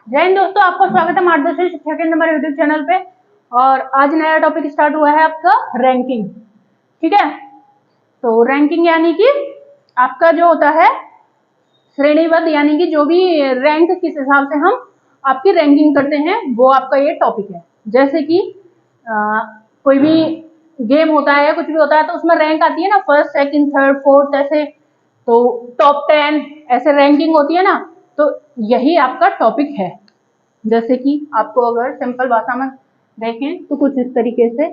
जय हिंद दोस्तों, आपका स्वागत है मार्गदर्शन शिक्षा केंद्र हमारे यूट्यूब चैनल पे। और आज नया टॉपिक स्टार्ट हुआ है आपका रैंकिंग। ठीक है, तो रैंकिंग यानी कि आपका जो होता है श्रेणीबद्ध, यानी कि जो भी रैंक किस हिसाब से हम आपकी रैंकिंग करते हैं वो आपका ये टॉपिक है। जैसे कि कोई भी गेम होता है या कुछ भी होता है तो उसमें रैंक आती है ना, फर्स्ट सेकंड थर्ड फोर्थ ऐसे, तो टॉप 10 ऐसे रैंकिंग होती है ना, तो यही आपका टॉपिक है। जैसे कि आपको अगर सिंपल भाषा में देखें तो कुछ इस तरीके से,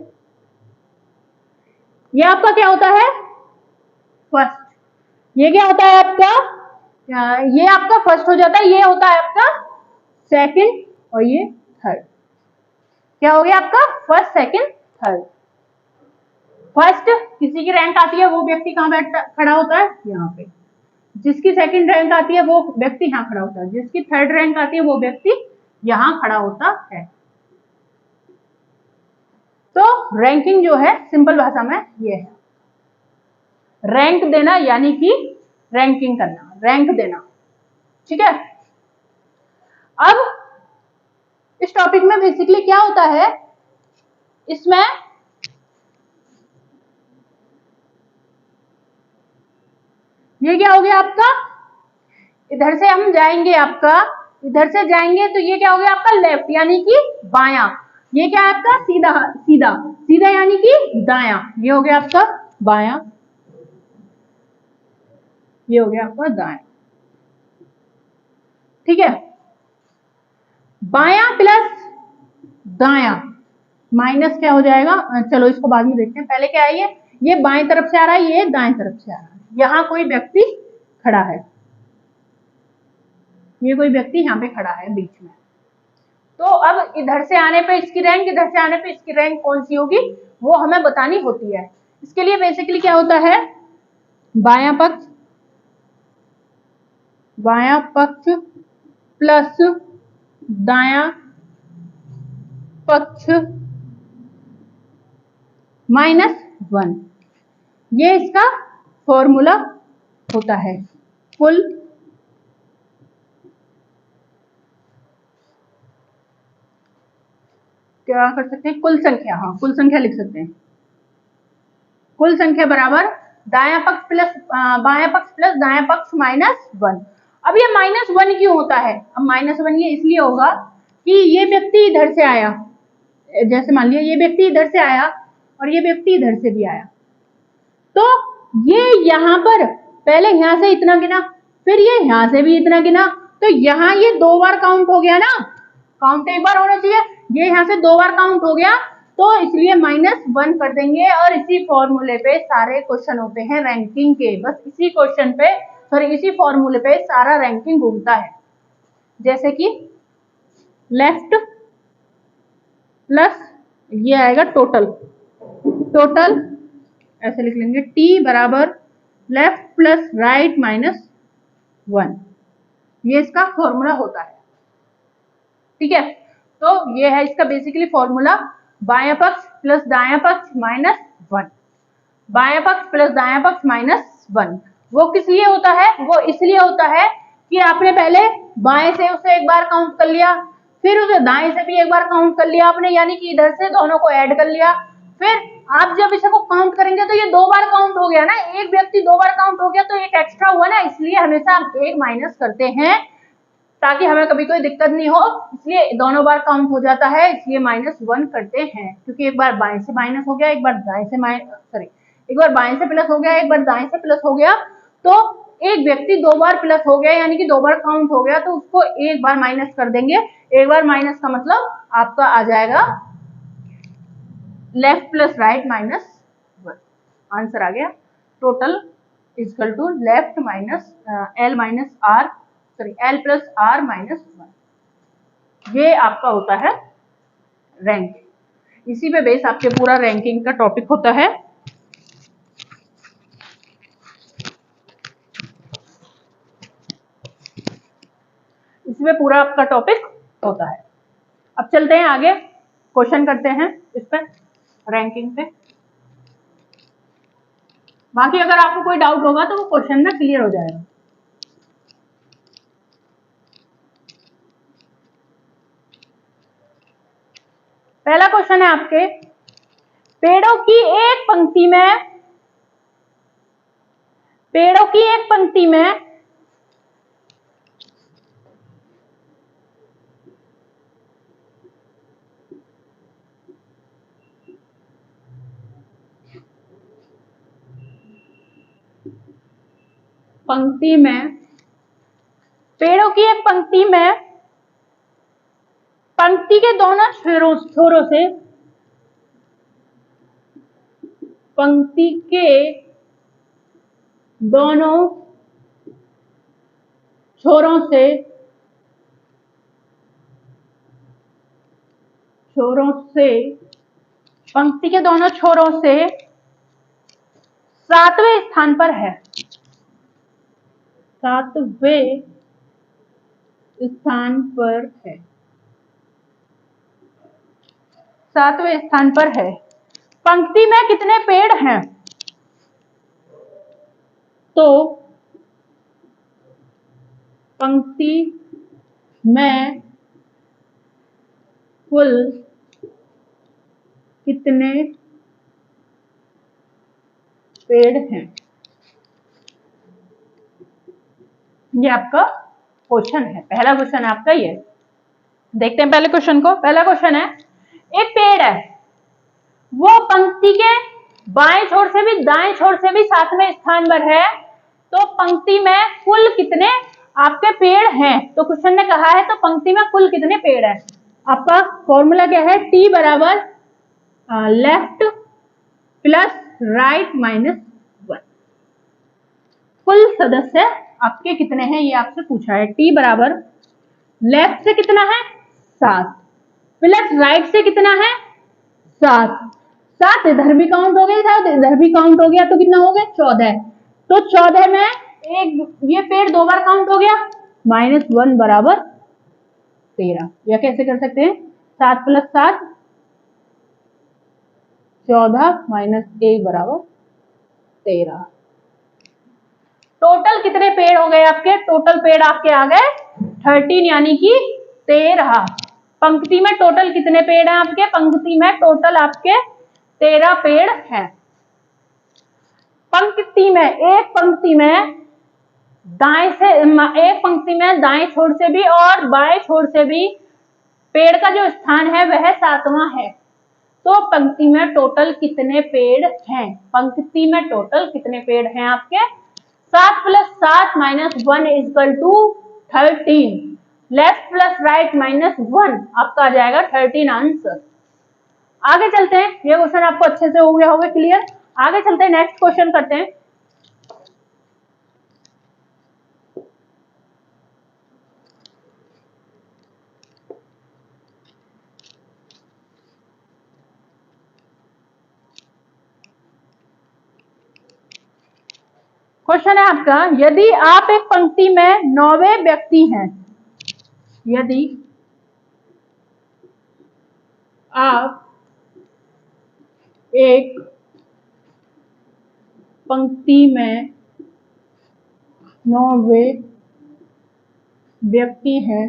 ये आपका क्या होता है फर्स्ट, ये क्या होता है आपका, ये आपका फर्स्ट हो जाता है, ये होता है आपका सेकंड और ये थर्ड। क्या हो गया आपका फर्स्ट सेकंड थर्ड। फर्स्ट किसी की रैंक आती है वो व्यक्ति कहाँ बैठ खड़ा होता है, यहाँ पे। जिसकी सेकंड रैंक आती है वो व्यक्ति यहाँ खड़ा होता है, जिसकी थर्ड रैंक आती है वो व्यक्ति यहाँ खड़ा होता है। तो रैंकिंग जो है सिंपल भाषा में ये है, रैंक देना यानी कि रैंकिंग करना, रैंक देना। ठीक है, अब इस टॉपिक में बेसिकली क्या होता है, इसमें ये क्या हो गया आपका, इधर से हम जाएंगे, आपका इधर से जाएंगे तो ये क्या हो गया आपका लेफ्ट यानी कि बायां। ये क्या है आपका सीधा, सीधा सीधा यानी कि दायां। ये हो गया आपका बायां, ये हो गया आपका दायां। ठीक है, बायां प्लस दायां माइनस क्या हो जाएगा, चलो इसको बाद में देखते हैं। पहले क्या है, ये बाएं तरफ से आ रहा है, ये दाएं तरफ से आ रहा है। यहां कोई व्यक्ति खड़ा है, ये कोई व्यक्ति यहाँ पे खड़ा है बीच में। तो अब इधर से आने पे इसकी रैंक, इधर से आने पे इसकी रैंक कौन सी होगी वो हमें बतानी होती है। इसके लिए बेसिकली क्या होता है, बायां पक्ष प्लस दायां पक्ष -1, ये इसका फॉर्मूला होता है। कुल क्या कर सकते हैं, कुल संख्या, हाँ कुल संख्या लिख सकते हैं। कुल संख्या बराबर दायां पक्ष प्लस बायां पक्ष प्लस दायां पक्ष -1। अब ये -1 क्यों होता है, अब -1 ये इसलिए होगा कि ये व्यक्ति इधर से आया, जैसे मान लिया ये व्यक्ति इधर से आया और ये व्यक्ति इधर से भी आया, तो ये यहाँ पर पहले यहाँ से इतना गिना, फिर ये यहाँ से भी इतना गिना, तो यहाँ ये 2 बार काउंट हो गया ना, काउंट एक बार होना चाहिए, ये यहाँ से 2 बार काउंट हो गया, तो इसलिए -1 कर देंगे। और इसी फॉर्मूले पे सारे क्वेश्चन होते हैं रैंकिंग के, बस इसी क्वेश्चन पे, सॉरी इसी फॉर्मूले पे सारा रैंकिंग घूमता है। जैसे कि लेफ्ट प्लस ये आएगा टोटल, टोटल ऐसे लिख लेंगे, टी बराबर लेफ्ट प्लस राइट -1, ये इसका फॉर्मूला होता है। ठीक है, तो ये है इसका बेसिकली फॉर्मूला, बायां पक्ष प्लस दायां पक्ष -1, बायां पक्ष प्लस दायां पक्ष -1। वो किस लिए होता है, वो इसलिए होता है कि आपने पहले बाएं से उसे एक बार काउंट कर लिया, फिर उसे दाएं से भी एक बार काउंट कर लिया आपने, यानी कि इधर से दोनों को ऐड कर लिया, फिर आप जब इसे को काउंट करेंगे तो ये 2 बार काउंट हो गया ना, एक व्यक्ति 2 बार काउंट हो गया तो एक एक्स्ट्रा हुआ ना, इसलिए हमेशा हम एक माइनस करते हैं ताकि हमें कभी कोई दिक्कत नहीं हो, इसलिए दोनों बार काउंट हो जाता है, इसलिए -1 करते हैं। क्योंकि एक बार बाएं से माइनस हो गया, एक बार दाएं से सॉरी एक बार बाएं से प्लस हो गया, एक बार दाएं से प्लस हो गया, तो एक व्यक्ति 2 बार प्लस हो गया यानी कि 2 बार काउंट हो गया, तो उसको एक बार माइनस कर देंगे। एक बार माइनस का मतलब आपका आ जाएगा लेफ्ट प्लस राइट -1, आंसर आ गया। Total equal to left minus L minus R, sorry L plus R -1, ये आपका होता है रैंक। इसी पे बेस आपके पूरा रैंकिंग का टॉपिक होता है। इसमें पूरा आपका टॉपिक होता है। अब चलते हैं आगे, क्वेश्चन करते हैं इस पे रैंकिंग पे। बाकी अगर आपको कोई डाउट होगा तो वो क्वेश्चन में क्लियर हो जाएगा। पहला क्वेश्चन है आपके, पेड़ों की एक पंक्ति में, पेड़ों की एक पंक्ति में पेड़ों की एक पंक्ति में पंक्ति के दोनों छोरों से, पंक्ति के दोनों छोरों से पंक्ति के दोनों छोरों से 7वें स्थान पर है, 7वें स्थान पर है, 7वें स्थान पर है। पंक्ति में कितने पेड़ हैं? तो पंक्ति में कुल कितने पेड़ हैं? ये आपका क्वेश्चन है, पहला क्वेश्चन है आपका ये। देखते हैं पहले क्वेश्चन को। पहला क्वेश्चन है, एक पेड़ है, वो पंक्ति के बाएं छोर से भी दाएं छोर से भी 7वें स्थान पर है, तो पंक्ति में कुल कितने आपके पेड़ हैं? तो क्वेश्चन ने कहा है तो पंक्ति में कुल कितने पेड़ हैं? आपका फॉर्मूला क्या है? टी बराबर लेफ्ट प्लस राइट माइनस 1। कुल सदस्य आपके कितने हैं ये आपसे पूछा है। टी बराबर लेफ्ट से कितना है? 7 प्लस राइट से कितना है? 7। 7 इधर भी काउंट हो गया, इधर भी काउंट हो गया, तो कितना हो गया? 14। तो 14 में एक ये पेड़ 2 बार काउंट हो गया, -1 बराबर 13। या कैसे कर सकते हैं? 7 + 7 14 -1 बराबर 13। टोटल कितने पेड़ हो गए आपके? टोटल पेड़ आपके आ गए 13 यानी कि 13। पंक्ति में टोटल कितने पेड़ हैं आपके? पंक्ति में टोटल आपके 13 पेड़ हैं। पंक्ति में एक पंक्ति में दाएं छोर से भी और बाएं छोर से भी पेड़ का जो स्थान है वह 7वां है, तो पंक्ति में टोटल कितने पेड़ हैं? पंक्ति में टोटल कितने पेड़ हैं आपके? 7 + 7 - 1 = 13। लेफ्ट प्लस राइट -1 आपका आ जाएगा 13 आंसर। आगे चलते हैं, ये क्वेश्चन आपको अच्छे से हो गया होगा क्लियर। आगे चलते हैं, नेक्स्ट क्वेश्चन करते हैं। क्वेश्चन है आपका, यदि आप एक पंक्ति में 9वें व्यक्ति हैं, यदि आप एक पंक्ति में 9वें व्यक्ति हैं,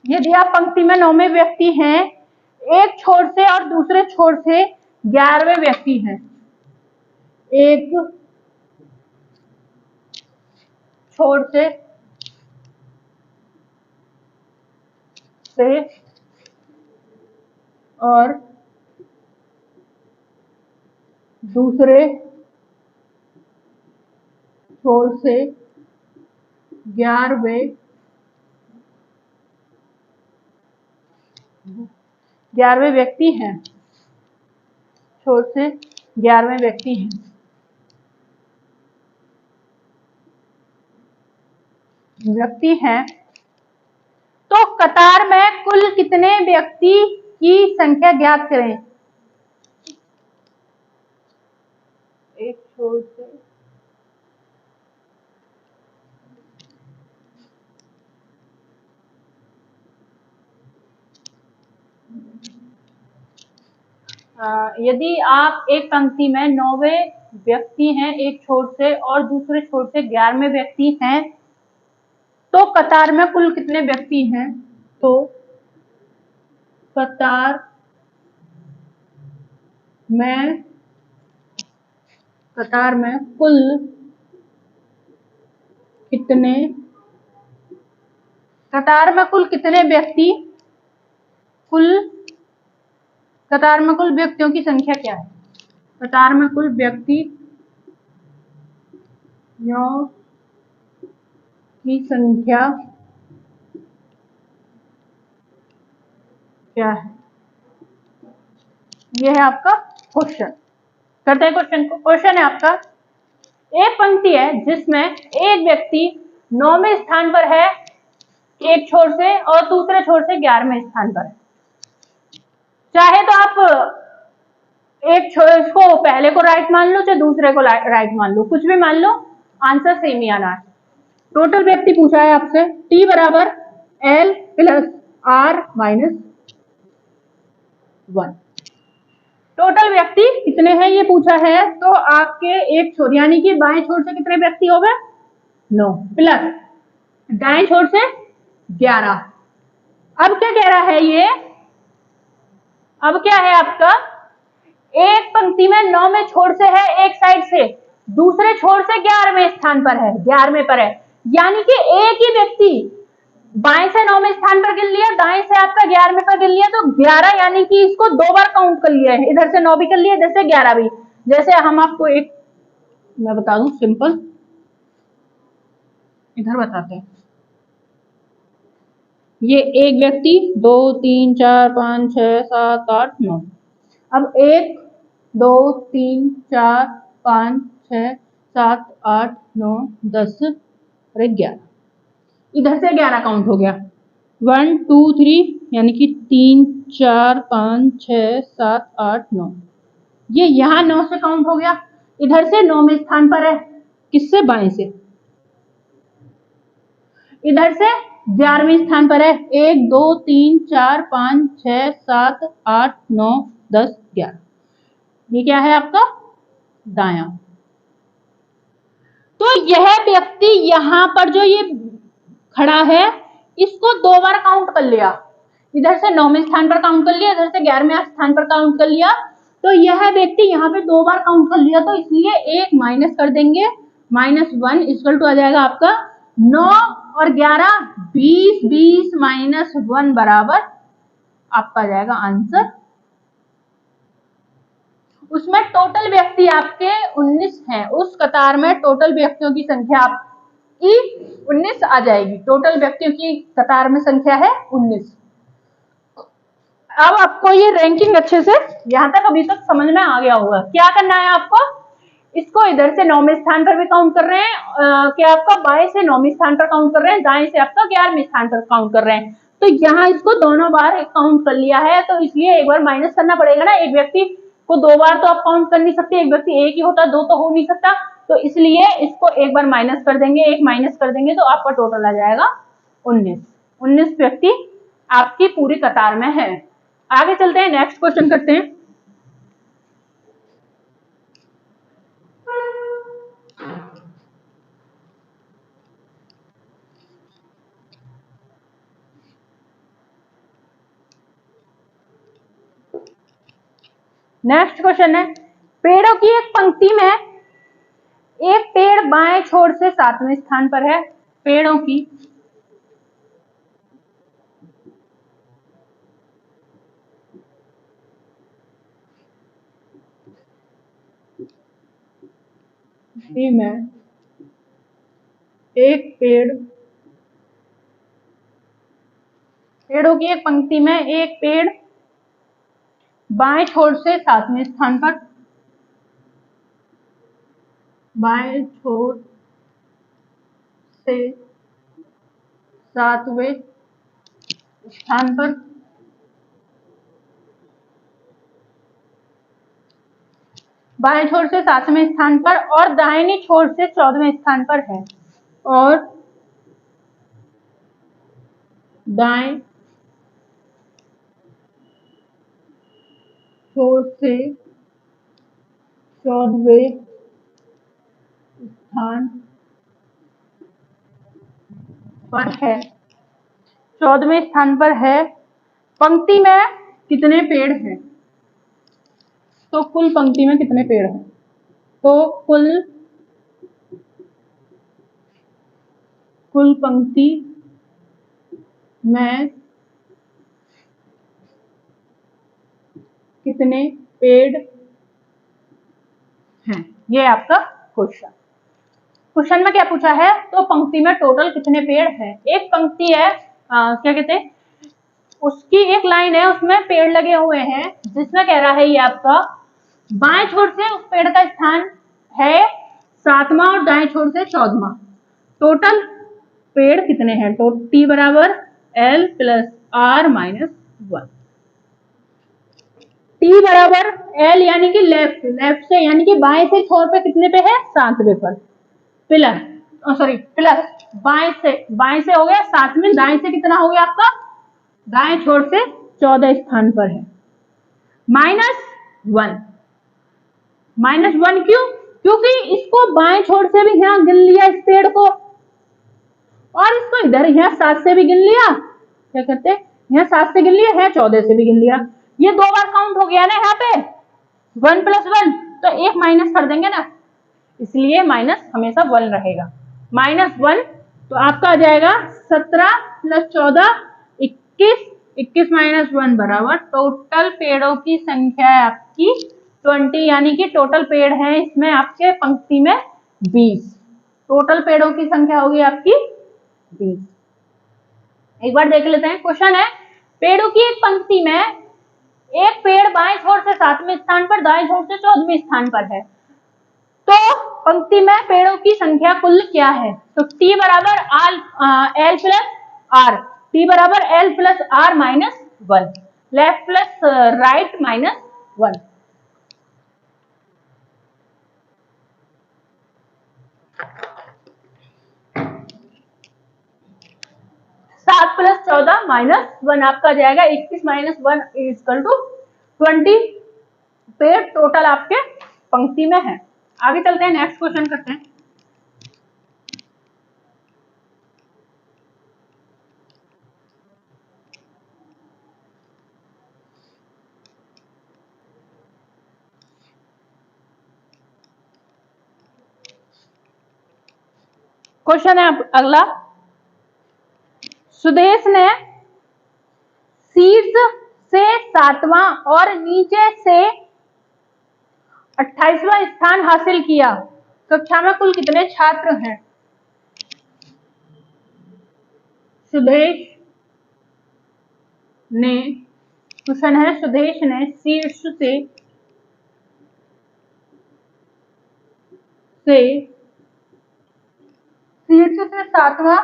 यदि आप पंक्ति में 9वें व्यक्ति हैं, एक छोर से और दूसरे छोर से 11वें व्यक्ति हैं, एक छोर से और दूसरे छोर से 11वें व्यक्ति हैं, छोर से 11वें व्यक्ति हैं। तो कतार में कुल कितने व्यक्ति की संख्या ज्ञात करें? एक छोर से यदि आप एक पंक्ति में 9वें व्यक्ति हैं एक छोर से और दूसरे छोर से 11वें व्यक्ति हैं, तो कतार में कुल कितने व्यक्ति हैं? तो कतार में कुल कितने व्यक्ति कतार में कुल व्यक्तियों की संख्या क्या है? कतार में कुल व्यक्तियों की संख्या क्या है? यह है आपका क्वेश्चन। करते हैं क्वेश्चन को। क्वेश्चन है आपका, एक पंक्ति है जिसमें एक व्यक्ति 9वें स्थान पर है एक छोर से और दूसरे छोर से 11वें स्थान पर है। चाहे तो आप एक छोर इसको पहले को राइट मान लो, चाहे दूसरे को राइट मान लो, कुछ भी मान लो, आंसर सेम ही आना है। टोटल व्यक्ति पूछा है आपसे, T बराबर L plus R minus 1। Total व्यक्ति कितने हैं ये पूछा है, तो आपके एक छोर यानी कि बाएं छोर से कितने व्यक्ति हो गए? 9 प्लस दाएं छोर से 11। अब क्या कह रहा है ये? अब क्या है आपका, एक पंक्ति में 9वें छोर से है एक साइड से, दूसरे छोर से 11वें स्थान पर है, 11वें पर है, यानी कि एक ही व्यक्ति बाएं से 9वें स्थान पर गिन लिया, दाएं से आपका 11वें पर गिन लिया, तो 11 यानी कि इसको 2 बार काउंट कर लिया है। इधर से 9 भी कर लिया, इधर से 11 भी। जैसे हम आपको एक मैं बता दूं सिंपल, इधर बताते हैं। ये एक व्यक्ति 2 3 4 5 6 7 8 9। अब 1 2 3 4 5 6 7 8 9 10 और 11, इधर से 11 काउंट हो गया। 1 2 3 यानी कि 3 4 5 6 7 8 9, ये यहाँ 9 से काउंट हो गया, इधर से 9वें स्थान पर है, किससे? बाएं से। इधर से 11वें स्थान पर है, 1 2 3 4 5 6 7 8 9 10 11, ये क्या है आपका? दायां। तो यह व्यक्ति यहां पर जो ये खड़ा है, इसको 2 बार काउंट कर लिया, इधर से 9वें स्थान पर काउंट कर लिया, इधर से 11वें स्थान पर काउंट कर लिया, तो यह व्यक्ति यहाँ पे 2 बार काउंट कर लिया, तो इसलिए एक माइनस कर देंगे, -1 इक्वल टू आ जाएगा आपका 9 और 11 20, 20 माइनस 1 बराबर आपका आ जाएगा आंसर। उसमें टोटल व्यक्ति आपके 19 हैं, उस कतार में टोटल व्यक्तियों की संख्या आपकी 19 आ जाएगी। टोटल व्यक्तियों की कतार में संख्या है 19। अब आपको ये रैंकिंग अच्छे से यहां तक अभी तक समझ में आ गया होगा। क्या करना है आपको, इसको इधर से 9वें स्थान पर भी काउंट कर रहे हैं, क्या आपका बाएं से 9वें स्थान पर काउंट कर रहे हैं, दाएं से आपका 11वें स्थान पर काउंट कर रहे हैं, तो यहाँ इसको दोनों बार काउंट कर लिया है, तो इसलिए एक बार माइनस करना पड़ेगा ना। एक व्यक्ति को 2 बार तो आप काउंट कर नहीं सकते, एक व्यक्ति एक ही होता, 2 तो हो नहीं सकता, तो इसलिए इसको एक बार माइनस कर देंगे, एक माइनस कर देंगे, तो आपका टोटल आ जाएगा 19। 19 व्यक्ति आपकी पूरी कतार में है। आगे चलते हैं, नेक्स्ट क्वेश्चन करते हैं। नेक्स्ट क्वेश्चन है, पेड़ों की एक पंक्ति में एक पेड़ बाएं छोर से 7वें स्थान पर है। पेड़ों की में एक पेड़ों की एक पंक्ति में एक पेड़ बाएं छोर से 7वें स्थान पर, बाएं छोर से 7वें स्थान पर, बाएं छोर से 7वें स्थान पर और दाहिनी छोर से 14वें स्थान पर है, और दाएं छोर से 14वें स्थान पर है। 14वें स्थान पर है। पंक्ति में कितने पेड़ हैं? तो कुल पंक्ति में कितने पेड़ हैं? तो कुल पंक्ति में कितने पेड़ हैं, ये आपका क्वेश्चन। क्वेश्चन में क्या पूछा है? तो पंक्ति में टोटल कितने पेड़ हैं। एक पंक्ति है, क्या कहते हैं, उसकी एक लाइन है, उसमें पेड़ लगे हुए हैं, जिसमें कह रहा है ये आपका बाएं छोर से उस पेड़ का स्थान है 7वां और दाएं छोर से 14वां। टोटल पेड़ कितने हैं? तो T बराबर L plus R minus 1। T बराबर L यानी कि लेफ्ट से, यानी कि बाएं से छोर पे कितने पे है? 7वें पर। प्लस बाएं से हो गया 7वें, दाएं से कितना हो गया आपका? दाएं छोर से 14 स्थान पर है। -1 क्यों? क्योंकि इसको बाएं छोर से भी यहाँ गिन लिया इस पेड़ को, और इसको इधर यहाँ 7 से भी गिन लिया। क्या कहते हैं, यहाँ 7 से गिन लिया है, 14 से भी गिन लिया। ये 2 बार काउंट हो गया ना यहाँ पे, 1 + 1, तो एक माइनस कर देंगे ना, इसलिए माइनस हमेशा 1 रहेगा। -1, तो आपका आ जाएगा 17 + 14 21, 21 - 1 बराबर टोटल पेड़ों की संख्या है आपकी 20, यानी कि टोटल पेड़ हैं इसमें आपके पंक्ति में 20। टोटल पेड़ों की संख्या होगी आपकी 20। एक बार देख लेते हैं। क्वेश्चन है, पेड़ों की एक पंक्ति में एक पेड़ बाएं छोर से 7वें स्थान पर, दाएं छोर से 14वें स्थान पर है, तो पंक्ति में पेड़ों की संख्या कुल क्या है? तो T बराबर L प्लस R, T बराबर L plus R minus 1, left plus right minus 1। 7 + 14 - 1 आपका जाएगा 21 - 1 = 20 पेड़ टोटल आपके पंक्ति में है। आगे चलते हैं, नेक्स्ट क्वेश्चन करते हैं। क्वेश्चन है अगला, सुदेश ने शीर्ष से 7वां और नीचे से 28वां स्थान हासिल किया। कक्षा में कुल कितने छात्र हैं? सुदेश ने, क्वेश्चन है, सुदेश ने शीर्ष से 7वां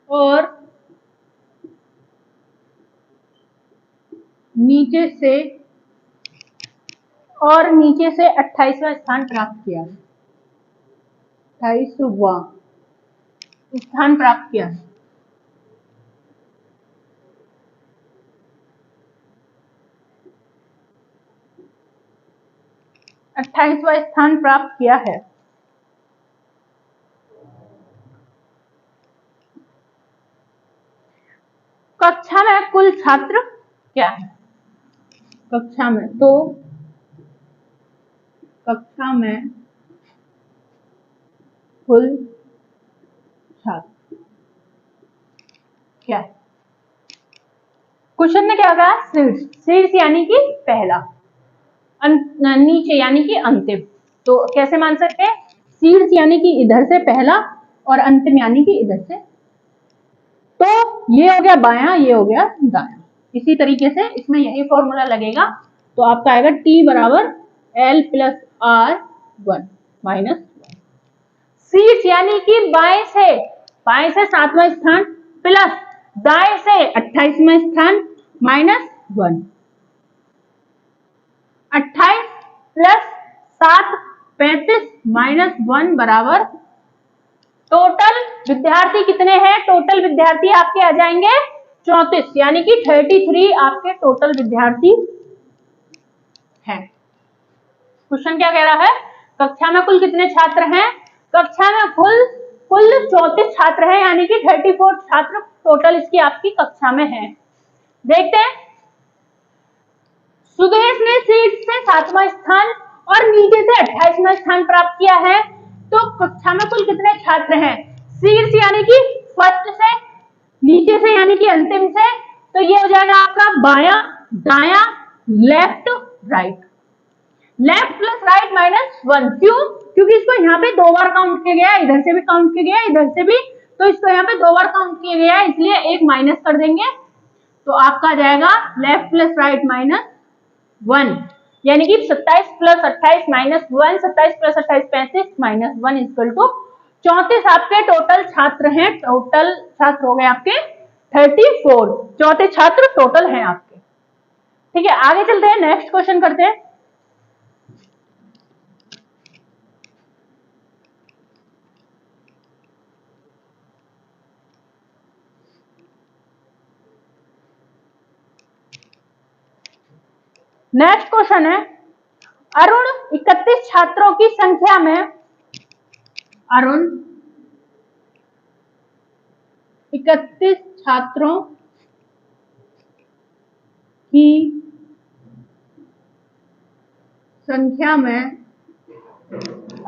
और नीचे से 28वां स्थान प्राप्त किया। 28वां स्थान प्राप्त किया। अट्ठाईसवां स्थान प्राप्त किया है। कक्षा में कुल छात्र क्या है? कक्षा में, तो कक्षा में कुल छात्र क्या है? क्वेश्चन ने क्या कहा? शीर्ष यानी कि पहला, नीचे यानी कि अंतिम। तो कैसे मान सकते हैं? शीर्ष यानी कि इधर से पहला और अंतिम यानी कि इधर से। तो ये हो गया बायां, ये हो गया दायां। इसी तरीके से इसमें यही फॉर्मूला लगेगा। तो आपका आएगा T बराबर L प्लस R 1 माइनस 1। शीर्ष यानी कि बाएं से 7वां स्थान प्लस दाएं से 28वां स्थान माइनस 1। 28 प्लस 7 35 माइनस 1 बराबर टोटल विद्यार्थी कितने हैं? टोटल विद्यार्थी आपके आ जाएंगे 34, यानी कि 33 आपके टोटल विद्यार्थी हैं। क्वेश्चन क्या कह रहा है? कक्षा में कुल कितने छात्र हैं? कक्षा में कुल 34 छात्र छात्र हैं, यानी कि 34 छात्र टोटल इसकी आपकी कक्षा में हैं। देखते हैं, सुदेश ने सीट से 7वां स्थान और नीचे से 28वां स्थान प्राप्त किया है। तो कक्षा में कुल कितने छात्र हैं? शीर्ष यानी कि फर्स्ट से, नीचे से यानी कि अंतिम से, तो ये हो जाएगा आपका बायां, दायां, left, right. Left plus right minus 1, क्यों? क्योंकि इसको यहाँ पे 2 बार काउंट किया गया, इधर से भी काउंट किया गया, इधर से भी, तो इसको यहाँ पे 2 बार काउंट किया गया, इसलिए एक माइनस कर देंगे, तो आपका आ जाएगा लेफ्ट प्लस राइट माइनस 1, यानी कि 27 plus 28 minus 1, 27 plus 28 35 minus 1 equal to 34 आपके टोटल छात्र हैं। टोटल छात्र हो गए आपके 34, 34 छात्र टोटल हैं आपके। ठीक है, आगे चलते हैं, नेक्स्ट क्वेश्चन करते हैं। नेक्स्ट क्वेश्चन है, अरुण 31 छात्रों की संख्या में, अरुण 31 छात्रों की संख्या में,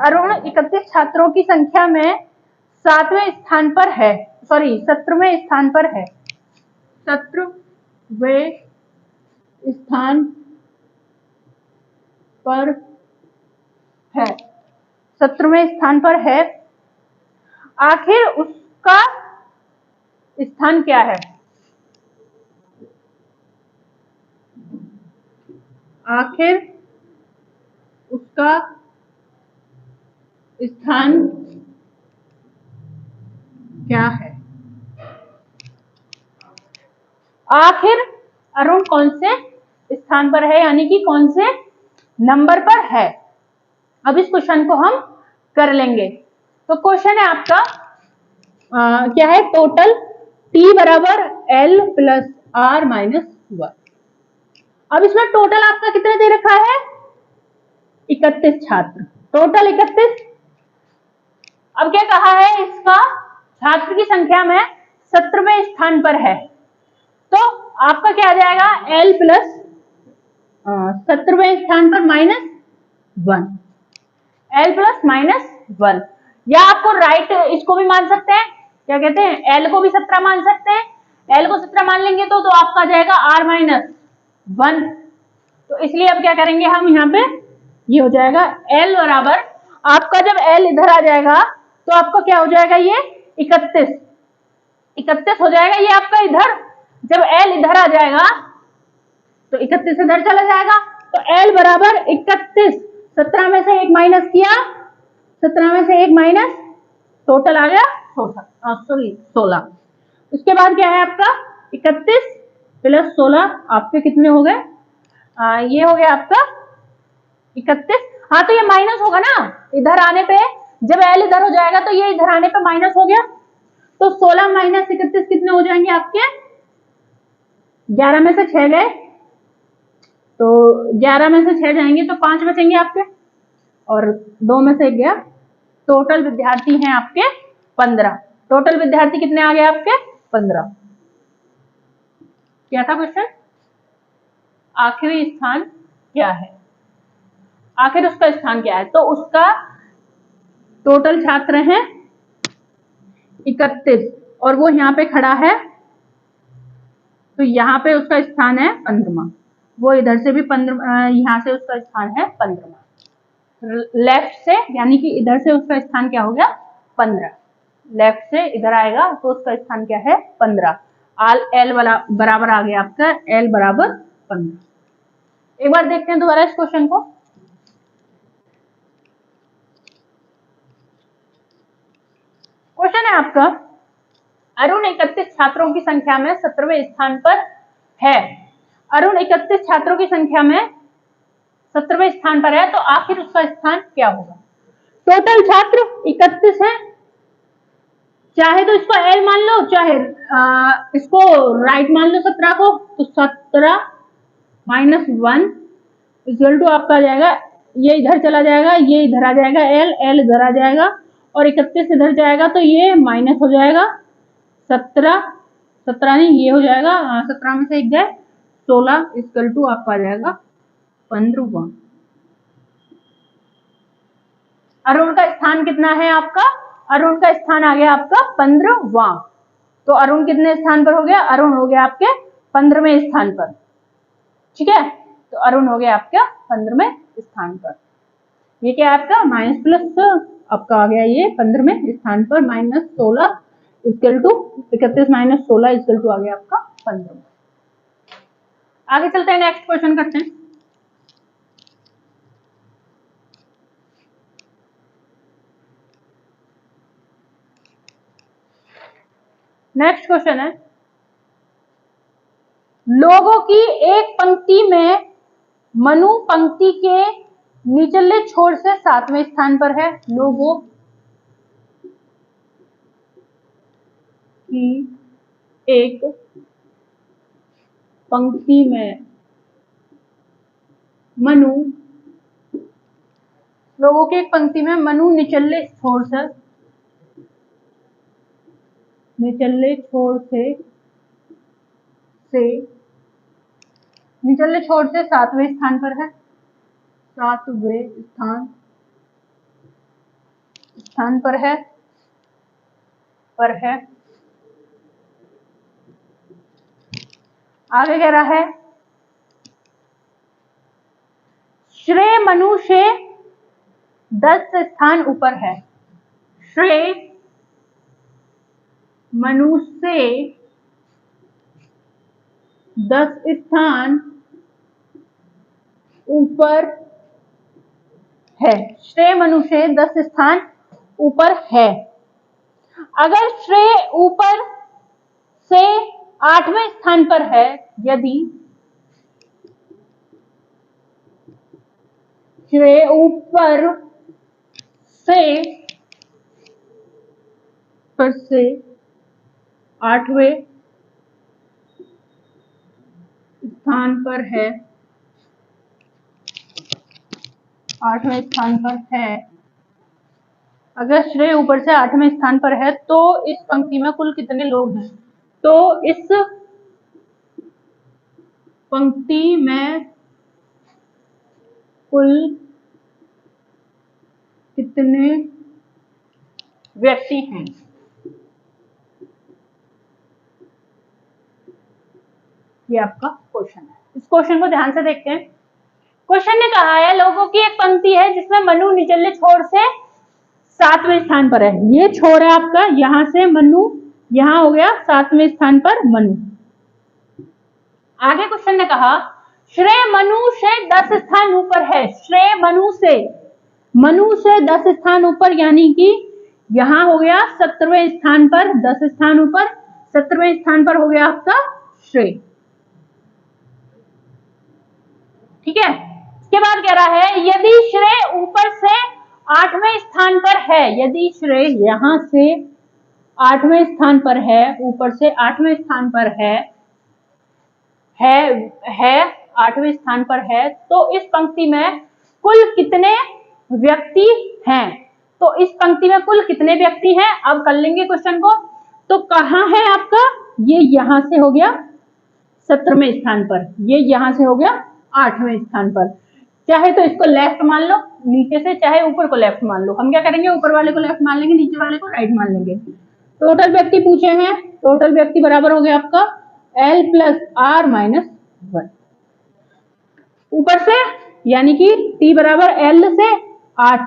अरुण 31 छात्रों की संख्या में 7वें स्थान पर है, सॉरी 17वें स्थान पर है, 17वें स्थान पर है, 17वें स्थान पर है। आखिर उसका स्थान क्या है? आखिर उसका स्थान क्या है? आखिर अरुण कौन से स्थान पर है, यानी कि कौन से नंबर पर है। अब इस क्वेश्चन को हम कर लेंगे। तो क्वेश्चन है आपका क्या है, टोटल T बराबर L प्लस R माइनस 1। अब इसमें टोटल आपका कितना दे रखा है? 31 छात्र, टोटल 31। अब क्या कहा है, इसका छात्र की संख्या में 17वें स्थान पर है, तो आपका क्या आ जाएगा, L प्लस 17वें स्थान पर माइनस 1, L प्लस माइनस 1, या आपको राइट इसको भी मान सकते हैं, क्या कहते हैं, L को भी 17 मान सकते हैं। L को 17 मान लेंगे तो आपका आ जाएगा R माइनस 1। तो इसलिए अब क्या करेंगे हम, यहाँ पे ये हो जाएगा L बराबर, आपका जब L इधर आ जाएगा तो आपका क्या हो जाएगा, ये 31 हो जाएगा, ये आपका इधर, जब L इधर आ जाएगा तो 31 इधर चला जाएगा, तो L बराबर 31, 17 में से 1 माइनस किया, 17 में से 1 माइनस, टोटल आ गया 16। उसके बाद क्या है आपका 31 प्लस 16, आपके कितने हो गए, ये हो गया आपका 31। हाँ, तो ये माइनस होगा ना, इधर आने पे, जब L इधर हो जाएगा तो ये इधर आने पे माइनस हो गया, तो 16 माइनस 31 कितने हो जाएंगे आपके, 11 में से 6 गए, तो 11 में से 6 जाएंगे तो 5 बचेंगे आपके, और 2 में से 1 गया, टोटल विद्यार्थी हैं आपके 15। टोटल विद्यार्थी कितने आ गए आपके, 15। क्या था क्वेश्चन, आखिरी स्थान क्या है, आखिर उसका स्थान क्या है, तो उसका टोटल छात्र हैं 31 और वो यहाँ पे खड़ा है, तो यहाँ पे उसका स्थान है 15वां, वो इधर से भी 15, यहाँ से उसका स्थान है 15वां, लेफ्ट से, यानी कि इधर से उसका स्थान क्या हो गया 15, लेफ्ट से इधर आएगा तो उसका स्थान क्या है 15। L वाला बराबर आ गया आपका L बराबर 15। एक बार देखते हैं दोबारा इस क्वेश्चन को। क्वेश्चन है आपका, अरुण 31 छात्रों की संख्या में 17वें स्थान पर है। अरुण 31 छात्रों की संख्या में 17वें स्थान पर है, तो आखिर उसका स्थान क्या होगा। टोटल छात्र 31 है, चाहे तो इसको L मान लो, चाहे इसको राइट मान लो 17 को, तो 17 माइनस 1 इक्वल टू आपका आ जाएगा, ये इधर चला जाएगा, ये इधर आ जाएगा, L इधर आ जाएगा, और 31 इधर जाएगा तो ये माइनस हो जाएगा 17, 17 नहीं ये हो जाएगा 17 में से 1 जाए 16 इक्वल टू आपका आ जाएगा 15वां। अरुण का स्थान कितना है आपका? अरुण का स्थान आ गया आपका 15वां। तो अरुण कितने स्थान पर हो गया? अरुण हो गया आपके 15वें स्थान पर। ठीक है, तो अरुण हो गया आपका 15वें स्थान पर। ये क्या है आपका माइनस प्लस आपका आ गया ये 15वें स्थान पर minus 16 equal to 31 minus 16 equal to आ गया आपका 15। आगे चलते हैं, नेक्स्ट क्वेश्चन करते हैं। नेक्स्ट क्वेश्चन है, लोगों की एक पंक्ति में मनु पंक्ति के निचले छोर से 7वें स्थान पर है। लोगों की एक पंक्ति में मनु, लोगों की एक पंक्ति में मनु निचले छोर से 7वें स्थान पर है। 7वें स्थान पर है आगे कह रहा है श्रेय मनु से 10 स्थान ऊपर है। श्रेय मनु से 10 स्थान ऊपर है। श्रेय मनु से 10 स्थान ऊपर है। अगर श्रेय ऊपर से 8वें स्थान पर है, यदि श्रेय ऊपर से 8वें स्थान पर है, 8वें स्थान पर है, अगर श्रेय ऊपर से 8वें स्थान पर है तो इस पंक्ति में कुल कितने लोग हैं? तो इस पंक्ति में कुल कितने व्यक्ति हैं? ये आपका क्वेश्चन है। इस क्वेश्चन को ध्यान से देखते हैं। क्वेश्चन ने कहा है लोगों की एक पंक्ति है जिसमें मनु निचले छोर से 7वें स्थान पर है। ये छोर है आपका, यहां से मनु, यहां हो गया 7वें स्थान पर मनु। आगे क्वेश्चन ने कहा श्रेय मनु से 10 स्थान ऊपर है। श्रेय मनु से 10 स्थान ऊपर, यानी कि यहां हो गया 17वें स्थान पर, 10 स्थान ऊपर 17वें स्थान पर हो गया आपका श्रेय। ठीक है, इसके बाद कह रहा है यदि श्रेय ऊपर से 8वें स्थान पर है, यदि श्रेय यहां से 8वें स्थान पर है, ऊपर से 8वें स्थान पर है 8वें स्थान पर है, तो इस पंक्ति में कुल कितने व्यक्ति हैं? तो इस पंक्ति में कुल कितने व्यक्ति हैं? अब कर लेंगे क्वेश्चन को। तो कहां है आपका? ये यहां से हो गया 17वें स्थान पर, ये यहां से हो गया 8वें स्थान पर। चाहे तो इसको लेफ्ट मान लो नीचे से, चाहे ऊपर को लेफ्ट मान लो। हम क्या करेंगे, ऊपर वाले को लेफ्ट मान लेंगे, नीचे वाले को राइट मान लेंगे। टोटल व्यक्ति पूछे हैं, टोटल व्यक्ति बराबर हो गया आपका L प्लस R माइनस 1। ऊपर से यानी कि T बराबर L से 8,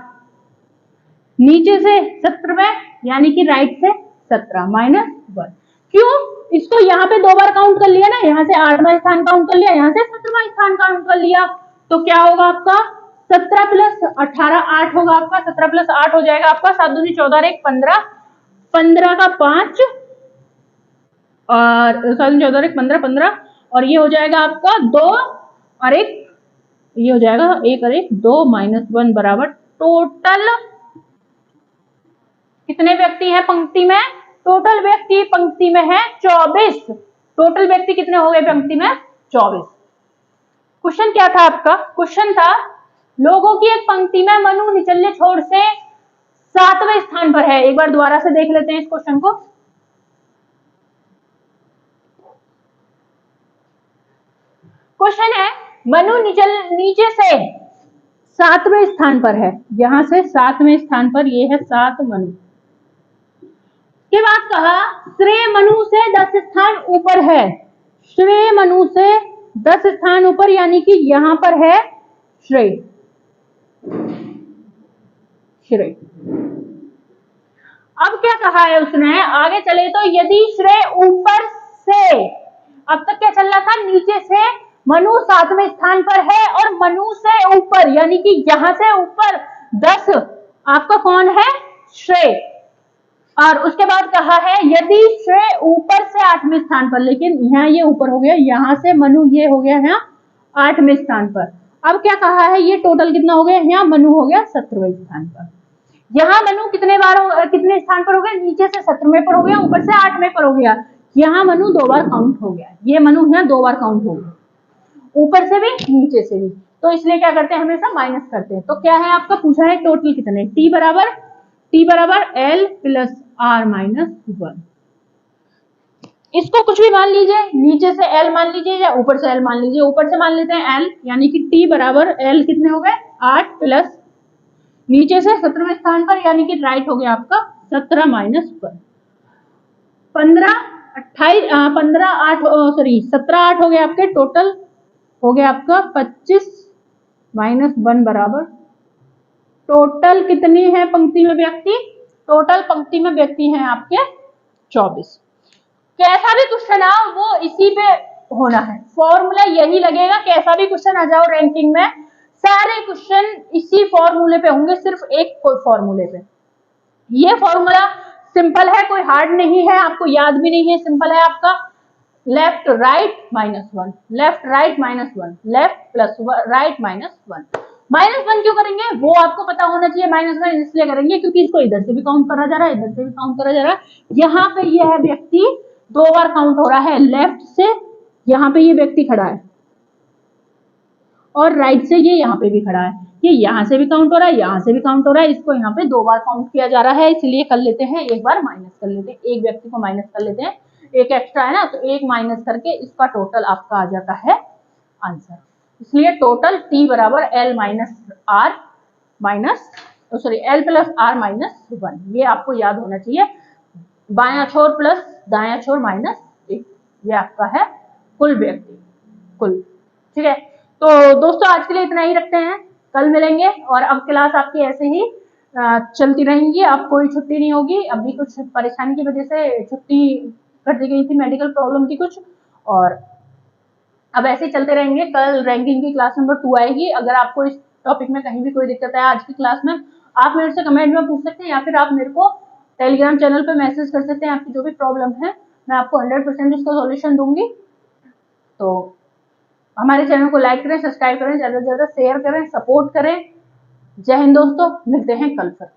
नीचे से 17वें यानी कि राइट से 17 माइनस 1। क्यों? इसको यहाँ पे 2 बार काउंट कर लिया ना, यहाँ से 8वां स्थान काउंट कर लिया, यहाँ से 17वां स्थान काउंट कर लिया, तो क्या होगा आपका 17 प्लस 18 8 होगा आपका, 17 प्लस 8 हो जाएगा आपका 7 दूनी 14 1 15, 15 का 5 और 7 दूनी 14 1 15 15 और ये हो जाएगा आपका 2 और 1, ये हो जाएगा 1 और 1 2 माइनस 1 बराबर टोटल कितने व्यक्ति हैं पंक्ति में? टोटल व्यक्ति पंक्ति में है 24। टोटल व्यक्ति कितने हो गए पंक्ति में? 24। क्वेश्चन क्या था आपका? क्वेश्चन था लोगों की एक पंक्ति में मनु निचले छोर से 7वें स्थान पर है। एक बार दोबारा से देख लेते हैं इस क्वेश्चन को। क्वेश्चन है मनु नीचे से 7वें स्थान पर है, यहां से 7वें स्थान पर ये है 7 मनु। के बाद कहा श्रेय मनु से 10 स्थान ऊपर है, श्रेय मनु से 10 स्थान ऊपर, यानी कि यहां पर है श्रेय। श्रेय अब क्या कहा है उसने, आगे चले तो यदि श्रेय ऊपर से, अब तक क्या चल रहा था, नीचे से मनु 7वें स्थान पर है और मनु से ऊपर यानी कि यहां से ऊपर 10 आपका कौन है, श्रेय। और उसके बाद कहा है यदि श्रेय ऊपर से 8वें स्थान पर, लेकिन यहाँ ये ऊपर हो गया, यहां से मनु ये हो गया है 8वें स्थान पर। अब क्या कहा है, ये टोटल कितना हो गया, यहाँ मनु हो गया 17वें स्थान पर। यहाँ मनु कितने स्थान पर हो गया, नीचे से 17वें पर हो गया, ऊपर से 8वें पर हो गया। यहाँ मनु 2 बार काउंट हो गया, ये मनु यहाँ 2 बार काउंट हो गया, ऊपर से भी नीचे से भी। तो इसलिए क्या करते हैं, हमेशा माइनस करते हैं। तो क्या है आपका पूछा है टोटल कितने, टी बराबर एल प्लस आर माइनस 1। इसको कुछ भी मान लीजिए, नीचे से एल मान लीजिए या ऊपर से एल मान लीजिए। ऊपर से मान लेते हैं एल, यानी कि टी बराबर एल कितने हो गए 8 प्लस नीचे से 17वें स्थान पर, यानी कि राइट हो गया आपका 17 माइनस 1, 17 8 हो गया आपके, टोटल हो गया आपका 25 माइनस 1 बराबर, टोटल कितनी है पंक्ति में व्यक्ति, टोटल पंक्ति में व्यक्ति हैं आपके 24। कैसा भी क्वेश्चन आओ वो इसी पे होना है, फॉर्मूला यही लगेगा। कैसा भी क्वेश्चन आ जाओ रैंकिंग में, सारे क्वेश्चन इसी फॉर्मूले पे होंगे, सिर्फ एक फॉर्मूले पे। ये फॉर्मूला सिंपल है, कोई हार्ड नहीं है, आपको याद भी नहीं है, सिंपल है आपका left right minus 1, left right minus 1, left plus right minus 1। Minus 1 क्यों करेंगे, वो आपको पता होना चाहिए। माइनस 1 इसलिए करेंगे क्योंकि इसको इधर से भी काउंट करा जा रहा है, इधर से भी काउंट करा जा रहा है। यहाँ पे ये है व्यक्ति 2 बार काउंट हो रहा है, लेफ्ट से यहाँ पे ये व्यक्ति खड़ा है और राइट से ये यहाँ पे भी खड़ा है, ये यहाँ से भी काउंट हो रहा है, यहाँ से भी काउंट हो रहा है, इसको यहाँ पे 2 बार काउंट किया जा रहा है। इसलिए कर लेते हैं, एक बार माइनस कर लेते हैं, एक व्यक्ति को माइनस कर लेते हैं, एक एक्स्ट्रा है ना, तो एक माइनस करके इसका टोटल आपका आ जाता है आंसर। इसलिए टोटल टी बराबर L minus R minus L plus R minus 1, ये आपको याद होना चाहिए। बायां छोर प्लस दायां छोर माइनस 1, ये आपका है कुल व्यक्ति, कुल। ठीक है, तो दोस्तों आज के लिए इतना ही रखते हैं, कल मिलेंगे। और अब क्लास आपकी ऐसे ही चलती रहेंगी, अब कोई छुट्टी नहीं होगी। अभी कुछ परेशानी की वजह से छुट्टी कर दी गई थी, मेडिकल प्रॉब्लम थी कुछ, और अब ऐसे ही चलते रहेंगे। कल रैंकिंग की क्लास नंबर 2 आएगी। अगर आपको इस टॉपिक में कहीं भी कोई दिक्कत है आज की क्लास में, आप मेरे से कमेंट में पूछ सकते हैं, या फिर आप मेरे को टेलीग्राम चैनल पे मैसेज कर सकते हैं। आपकी जो भी प्रॉब्लम है मैं आपको 100% उसका सॉल्यूशन दूंगी। तो हमारे चैनल को लाइक करें, सब्सक्राइब करें, ज्यादा से ज्यादा शेयर करें, सपोर्ट करें। जय हिंद दोस्तों, मिलते हैं कल फिर।